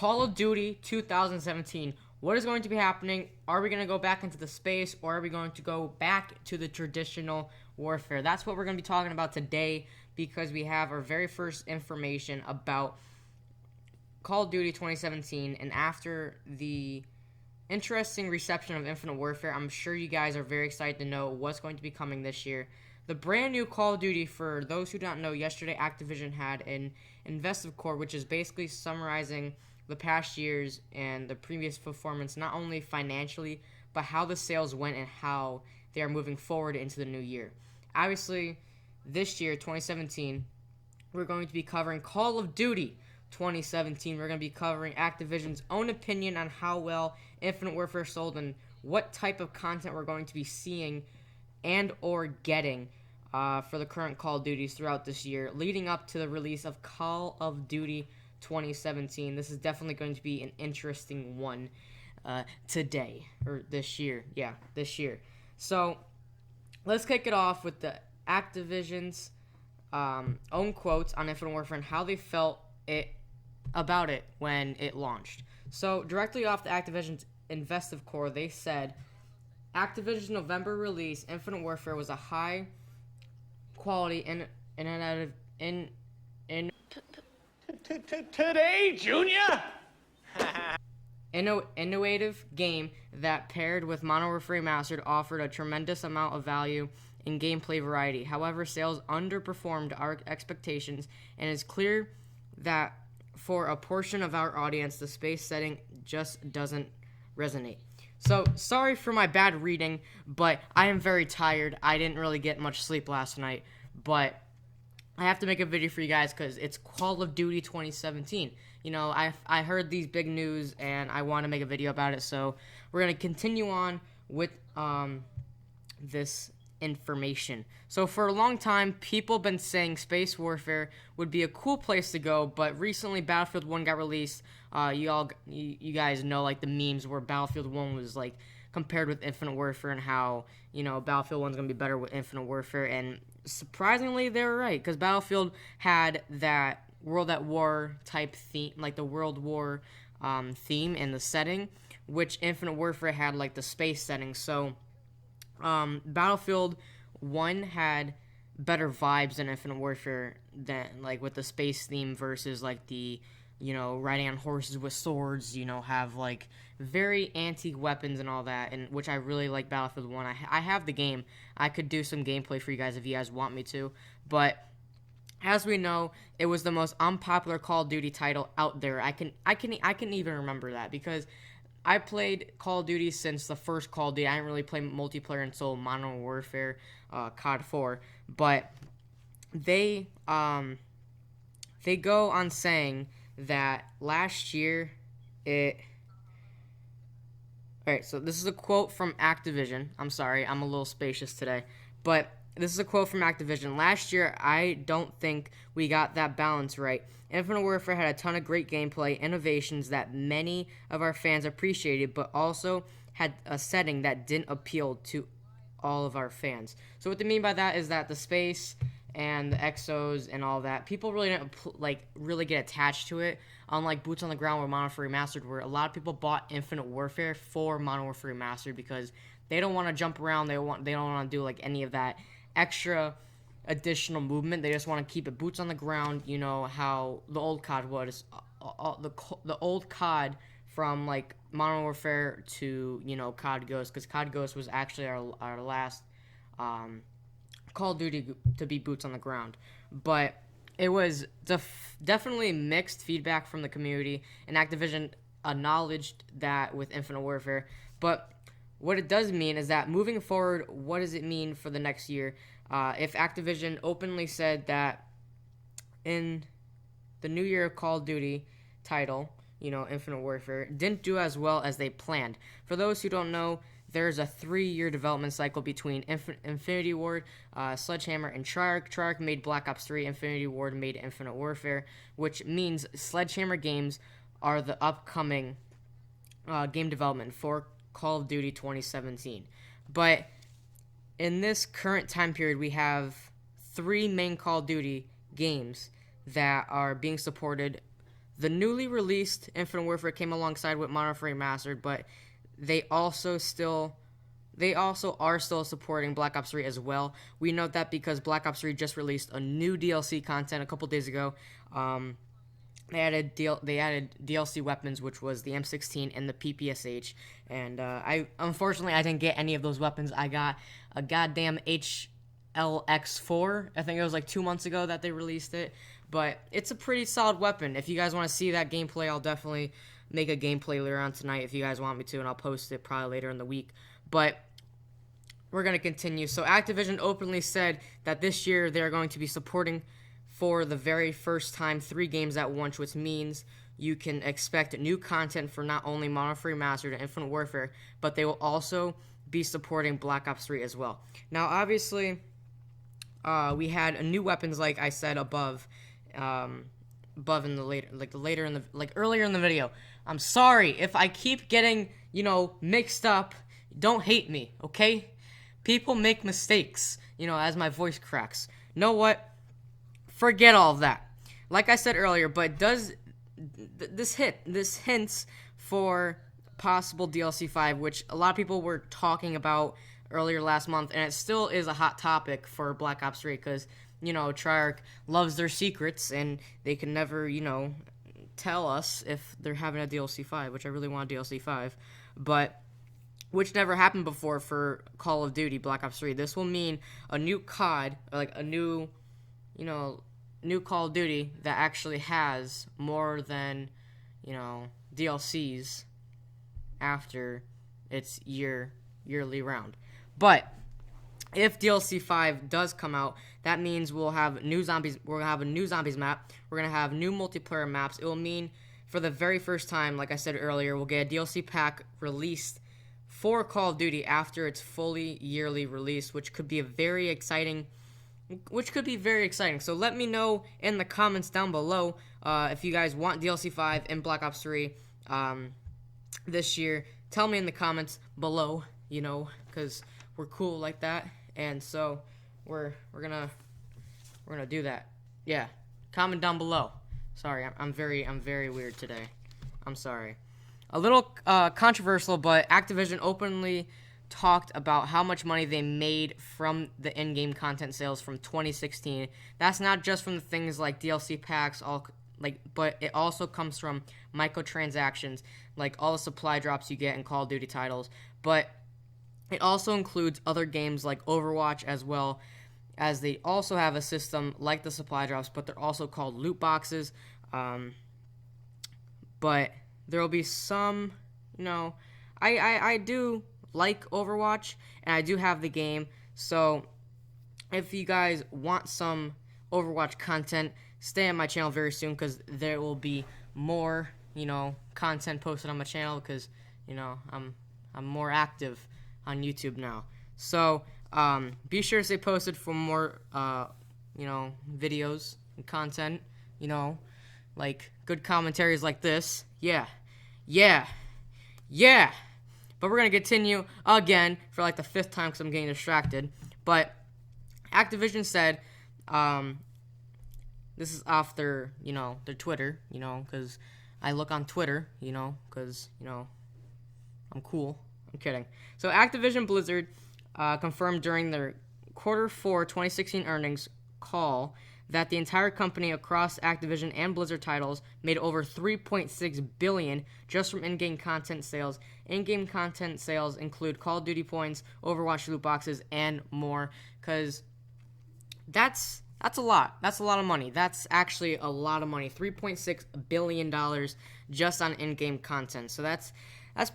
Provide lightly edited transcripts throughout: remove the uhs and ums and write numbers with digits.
Call of Duty 2017. What is going to be happening? Are we going to go back into the space, or are we going to go back to the traditional warfare? That's what we're going to be talking about today, because we have our very first information about Call of Duty 2017. And after the interesting reception of Infinite Warfare, I'm sure you guys are very excited to know what's going to be coming this year. The brand new Call of Duty, for those who don't know, yesterday Activision had an Activision Quote, which is basically summarizing the past years and the previous performance, not only financially, but how the sales went and how they are moving forward into the new year. Obviously, this year, 2017, we're going to be covering Call of Duty 2017. We're going to be covering Activision's own opinion on how well Infinite Warfare sold and what type of content we're going to be seeing and or getting for the current Call of Duties throughout this year, leading up to the release of Call of Duty 2017. This is definitely going to be an interesting one today, or this year. Yeah, this year. So let's kick it off with the Activision's own quotes on Infinite Warfare and how they felt about it when it launched. So directly off the Activision's Investive Core, they said, Activision's November release, Infinite Warfare, was a high quality Today, Junior? innovative game that, paired with Modern Warfare Remastered, offered a tremendous amount of value in gameplay variety. However, sales underperformed our expectations, and it's clear that for a portion of our audience, the space setting just doesn't resonate. So, sorry for my bad reading, but I am very tired. I didn't really get much sleep last night, but I have to make a video for you guys because it's Call of Duty 2017. You know, I heard these big news, and I want to make a video about it, so we're going to continue on with this information. So for a long time, people have been saying space warfare would be a cool place to go, but recently Battlefield 1 got released. You guys know, like, the memes where Battlefield 1 was, like, compared with Infinite Warfare, and how, you know, Battlefield 1 is going to be better with Infinite Warfare, and surprisingly, they were right, because Battlefield had that World at War type theme, like the World War theme and the setting, which Infinite Warfare had, like, the space setting. So Battlefield 1 had better vibes than Infinite Warfare, than, like, with the space theme versus, like, the, you know, riding on horses with swords, you know, have, like, very antique weapons and all that, and which I really like Battlefield 1. I have the game. I could do some gameplay for you guys if you guys want me to, but as we know, it was the most unpopular Call of Duty title out there. I can even remember that, because I played Call of Duty since the first Call of Duty. I didn't really play multiplayer until Modern Warfare, COD 4. But they go on saying that last year it... Alright, so this is a quote from Activision. I'm sorry, I'm a little spacious today. But this is a quote from Activision. Last year, I don't think we got that balance right. Infinite Warfare had a ton of great gameplay innovations that many of our fans appreciated, but also had a setting that didn't appeal to all of our fans. So what they mean by that is that the space and the exos and all that, people really didn't really get attached to it. Unlike Boots on the Ground or Modern Warfare Remastered, where a lot of people bought Infinite Warfare for Modern Warfare Remastered because they don't want to jump around. They don't want to do, like, any of that extra additional movement. They just want to keep it boots on the ground. You know how the old COD was, the old COD from, like, Modern Warfare to, you know, COD Ghost, because COD Ghost was actually our last Call of Duty to be boots on the ground. But it was definitely mixed feedback from the community, and Activision acknowledged that with Infinite Warfare. But what it does mean is that moving forward, what does it mean for the next year? If Activision openly said that in the new year Call of Duty title, you know, Infinite Warfare, didn't do as well as they planned. For those who don't know, there's a 3-year development cycle between Infinity Ward, Sledgehammer, and Treyarch. Treyarch made Black Ops 3, Infinity Ward made Infinite Warfare, which means Sledgehammer Games are the upcoming game development for Call of Duty 2017. But in this current time period, we have 3 main Call of Duty games that are being supported the newly released Infinite Warfare came alongside with Modern Warfare Remastered, but they also are still supporting Black Ops 3 as well. We note that because Black Ops 3 just released a new DLC content a couple days ago. They added DLC weapons, which was the M16 and the PPSH. And unfortunately I didn't get any of those weapons. I got a goddamn HLX4. I think it was like 2 months ago that they released it. But it's a pretty solid weapon. If you guys want to see that gameplay, I'll definitely make a gameplay later on tonight if you guys want me to, and I'll post it probably later in the week. But we're going to continue. So Activision openly said that this year they're going to be supporting for the very first time 3 games at once, which means you can expect new content for not only Modern Warfare Remastered and Infinite Warfare, but they will also be supporting Black Ops 3 as well. Now, obviously, we had new weapons, like I said above in the earlier in the video. I'm sorry if I keep getting, mixed up. Don't hate me, okay? People make mistakes, as my voice cracks. Know what? Forget all of that. Like I said earlier, but does this hints for possible DLC 5, which a lot of people were talking about earlier last month, and it still is a hot topic for Black Ops 3 because, Treyarch loves their secrets, and they can never, tell us if they're having a DLC 5, which I really want a DLC 5, but which never happened before for Call of Duty Black Ops 3. This will mean a new COD, or like a new Call of Duty that actually has more than, DLCs after its yearly round. But if DLC 5 does come out, that means we'll have new zombies. We're gonna have a new zombies map. We're gonna have new multiplayer maps. It will mean for the very first time, like I said earlier, we'll get a DLC pack released for Call of Duty after its fully yearly release, which could be very exciting. So let me know in the comments down below if you guys want DLC 5 and Black Ops 3 this year. Tell me in the comments below, because we're cool like that, and so we're gonna do that. Yeah, comment down below. Sorry, I'm very weird today. I'm sorry. A little controversial, but Activision openly talked about how much money they made from the in-game content sales from 2016. That's not just from the things like DLC packs, but it also comes from microtransactions, like all the supply drops you get in Call of Duty titles. But it also includes other games like Overwatch, as well as they also have a system like the supply drops, but they're also called loot boxes. But there will be some, I do like Overwatch, and I do have the game, so if you guys want some Overwatch content, stay on my channel very soon, because there will be more, content posted on my channel, because, I'm more active on YouTube now. So, be sure to stay posted for more, videos and content, like good commentaries like this. Yeah. But we're going to continue again for like the 5th time because I'm getting distracted. But Activision said, this is off their Twitter, because I look on Twitter, because, I'm cool. I'm kidding. So Activision Blizzard confirmed during their Q4 2016 earnings call that the entire company across Activision and Blizzard titles made over $3.6 billion just from in-game content sales. In-game content sales include Call of Duty points, Overwatch loot boxes, and more. Because that's a lot. That's a lot of money. That's actually a lot of money. $3.6 billion just on in-game content. So that's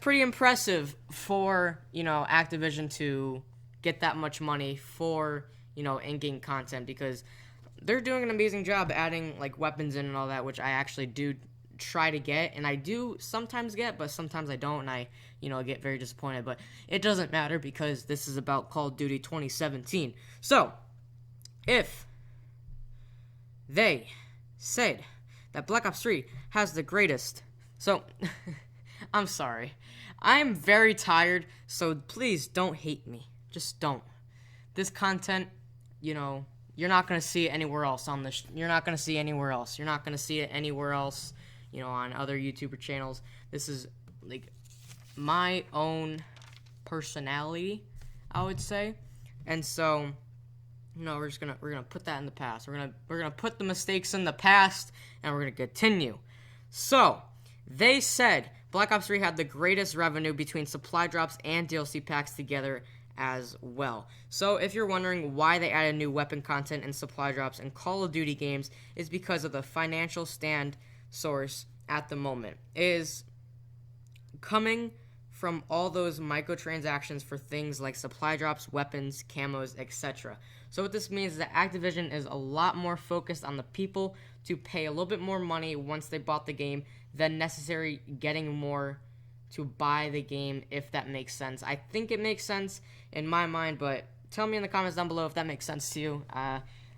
pretty impressive for, Activision to get that much money for, in-game content, because they're doing an amazing job adding like weapons in and all that, which I actually do try to get, and I do sometimes get, but sometimes I don't, and I get very disappointed. But it doesn't matter, because this is about Call of Duty 2017. So if they said that Black Ops 3 has the greatest, so I'm sorry, I'm very tired, so please don't hate me. Just don't. This content, you're not going to see it anywhere else on this. You're not going to see it anywhere else. You're not going to see it anywhere else, on other YouTuber channels. This is like my own personality, I would say. And so, we're gonna put that in the past. We're gonna put the mistakes in the past, and we're gonna continue. So, they said Black Ops 3 had the greatest revenue between supply drops and DLC packs together as well. So, if you're wondering why they added new weapon content and supply drops in Call of Duty games, is because of the financial stand source at the moment is coming from all those microtransactions for things like supply drops, weapons, camos, etc. So what this means is that Activision is a lot more focused on the people to pay a little bit more money once they bought the game than necessary getting more to buy the game, if that makes sense. I think it makes sense in my mind, but tell me in the comments down below if that makes sense to you.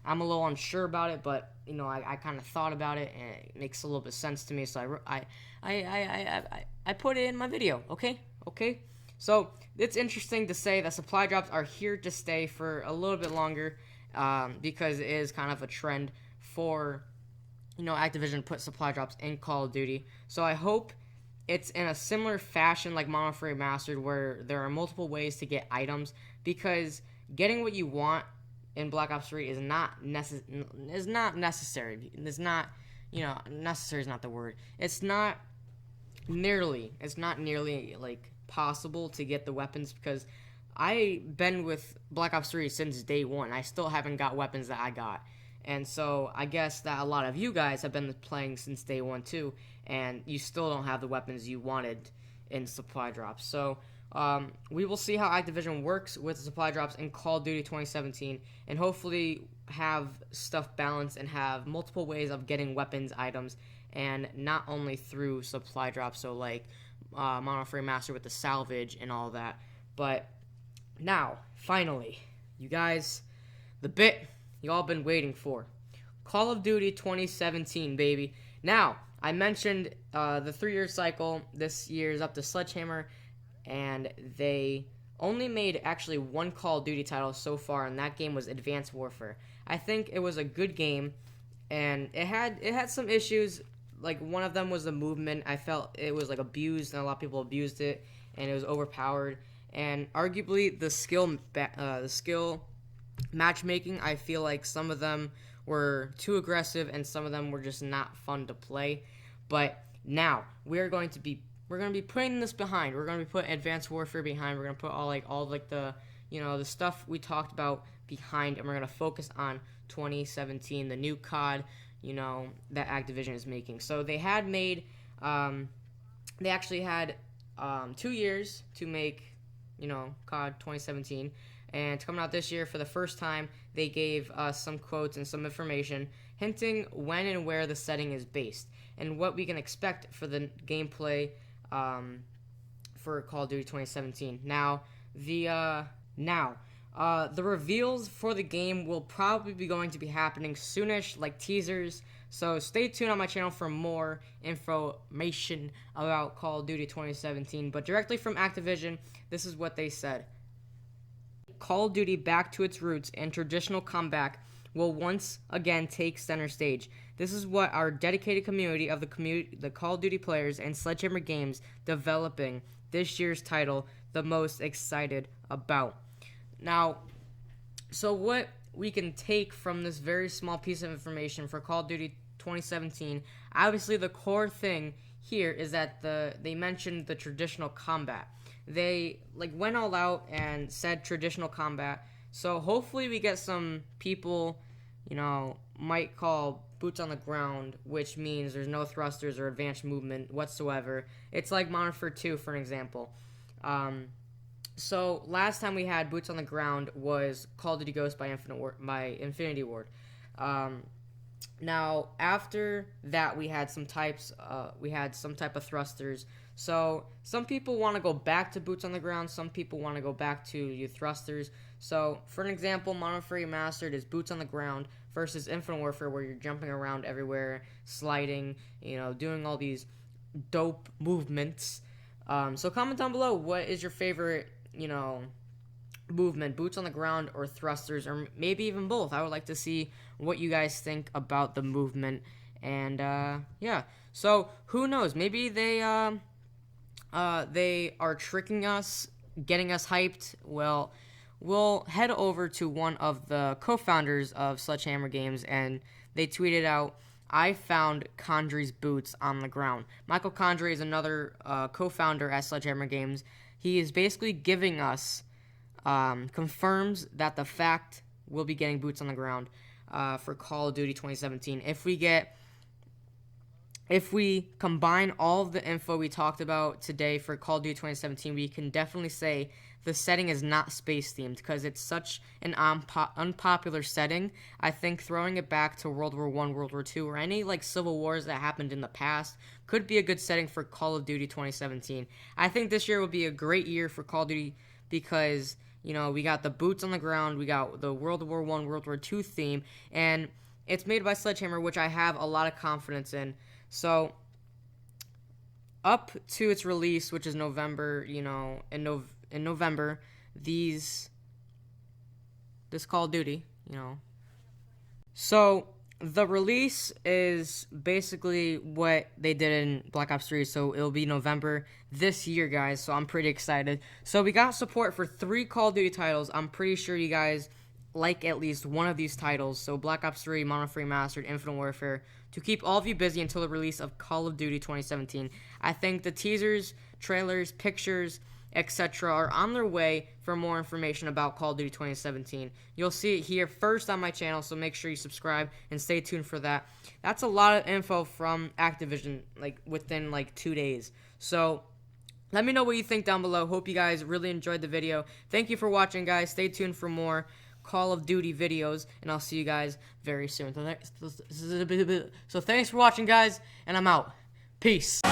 I'm a little unsure about it, but I kind of thought about it, and it makes a little bit of sense to me. So I put it in my video. Okay. So it's interesting to say that supply drops are here to stay for a little bit longer, because it is kind of a trend for Activision to put supply drops in Call of Duty. So I hope it's in a similar fashion like Modern Warfare Remastered, where there are multiple ways to get items, because getting what you want in Black Ops 3 is not necessary. It's not necessary is not the word. It's not nearly like possible to get the weapons, because I've been with Black Ops 3 since day one. I still haven't got weapons that I got. And so I guess that a lot of you guys have been playing since day one too, and you still don't have the weapons you wanted in supply drops. So we will see how Activision works with the supply drops in Call of Duty 2017, and hopefully have stuff balanced and have multiple ways of getting weapons, items, and not only through supply drops, so like Modern Warfare Remastered with the salvage and all that. But now, finally, you guys, the bit you all been waiting for. Call of Duty 2017, baby. Now, I mentioned the 3-year cycle. This year is up to Sledgehammer, and they only made actually one Call of Duty title so far, and that game was Advanced Warfare. I think it was a good game, and it had some issues. Like, one of them was the movement. I felt it was like abused, and a lot of people abused it, and it was overpowered. And arguably the skill matchmaking, I feel like some of them were too aggressive and some of them were just not fun to play. But now we're going to be putting this behind. We're going to be putting Advanced Warfare behind. We're going to put all the the stuff we talked about behind, and we're going to focus on 2017, the new COD, that Activision is making. So they had made they actually had 2 years to make COD 2017. And coming out this year for the first time, they gave us some quotes and some information hinting when and where the setting is based and what we can expect for the gameplay for Call of Duty 2017. Now, the reveals for the game will probably be going to be happening soonish, like teasers. So stay tuned on my channel for more information about Call of Duty 2017. But directly from Activision, this is what they said. Call of Duty back to its roots and traditional combat will once again take center stage. This is what our dedicated community of the Call of Duty players and Sledgehammer Games developing this year's title the most excited about. Now, so what we can take from this very small piece of information for Call of Duty 2017, obviously the core thing here is that they mentioned the traditional combat. They went all out and said traditional combat. So hopefully we get some people, might call boots on the ground, which means there's no thrusters or advanced movement whatsoever. It's like Modern Warfare 2, for an example. So last time we had boots on the ground was Call of Duty Ghosts by Infinity Ward. Now after that we had some type of thrusters. So some people want to go back to boots on the ground. Some people want to go back to your thrusters. So for an example, Modern Warfare Remastered is boots on the ground versus Infinite Warfare, where you're jumping around everywhere, sliding, doing all these dope movements. So comment down below, what is your favorite, movement, boots on the ground or thrusters, or maybe even both. I would like to see what you guys think about the movement. And yeah, So who knows? Maybe they are tricking us, getting us hyped. Well, we'll head over to one of the co-founders of Sledgehammer Games, and they tweeted out, "I found Condry's boots on the ground." Michael Condry is another co-founder at Sledgehammer Games. He is basically giving us, confirms that the fact we'll be getting boots on the ground for Call of Duty 2017. If we combine all of the info we talked about today for Call of Duty 2017, we can definitely say the setting is not space-themed because it's such an unpopular setting. I think throwing it back to World War I, World War II, or any like civil wars that happened in the past could be a good setting for Call of Duty 2017. I think this year will be a great year for Call of Duty because, you know, we got the boots on the ground, we got the World War I, World War II theme, and it's made by Sledgehammer, which I have a lot of confidence in. So, up to its release, which is November, you know, in November, this Call of Duty, you know. So, the release is basically what they did in Black Ops 3, so it'll be November this year, guys, so I'm pretty excited. So, we got support for 3 Call of Duty titles. I'm pretty sure you guys like at least one of these titles. So Black Ops 3, Modern Warfare Remastered, Infinite Warfare, to keep all of you busy until the release of Call of Duty 2017. I think the teasers, trailers, pictures, etc. are on their way for more information about Call of Duty 2017. You'll see it here first on my channel, so make sure you subscribe and stay tuned for that. That's a lot of info from Activision, like within like 2 days. So let me know what you think down below. Hope you guys really enjoyed the video. Thank you for watching, guys. Stay tuned for more Call of Duty videos, and I'll see you guys very soon. So thanks for watching, guys, and I'm out. Peace.